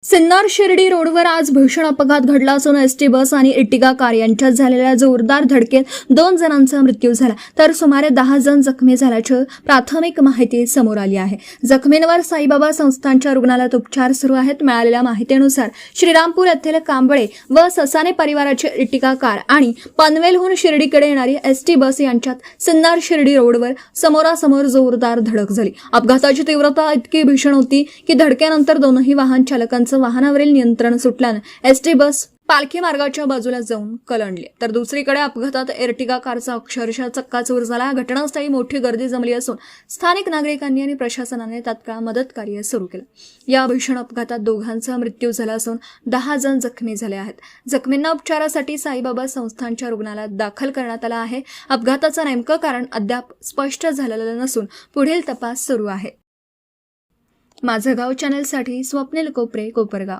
सिन्नर शिर्डी रोडवर आज भीषण अपघात घडला असून एसटी बस आणि इर्टिगा कार यांच्यात झालेल्या जोरदार धडकेत 2 जणांचा मृत्यू झाला तर सुमारे 10 जण जखमी झाल्याची प्राथमिक माहिती समोर आली आहे। जखमींवर साईबाबा संस्थानच्या रुग्णालयात उपचार सुरू आहेत। मिळालेल्या माहितीनुसार श्रीरामपूर येथील कांबळे व ससाने परिवाराची इर्टिगा कार आणि पनवेलहून शिर्डीकडे येणारी एसटी बस यांच्यात सिन्नर शिर्डी रोडवर समोरासमोर जोरदार धडक झाली। अपघाताची तीव्रता इतकी भीषण होती की धडकेनंतर दोनही वाहन चालकांचं वाहनावरील नियंत्रण सुटल्याने एसटी बस पालखी मार्गाच्या बाजूला जाऊन कलंडली तर दुसरीकडे अपघातात इर्टिगा कारचा अक्षरशः चक्काचूर झाला। घटनास्थळी मोठी गर्दी जमली असून स्थानिक नागरिकांनी आणि प्रशासनाने तात्काळ मदत कार्य सुरू केलं। या भीषण अपघातात दोघांचा मृत्यू झाला असून 10 जण जखमी झाले आहेत। जखमींना उपचारासाठी साईबाबा संस्थानच्या रुग्णालयात दाखल करण्यात आलं आहे। अपघाताचं नेमकं कारण अद्याप स्पष्ट झालेलं नसून पुढील तपास सुरू आहे। माझं गाव चॅनलसाठी स्वप्नील कोपरे, कोपरगाव।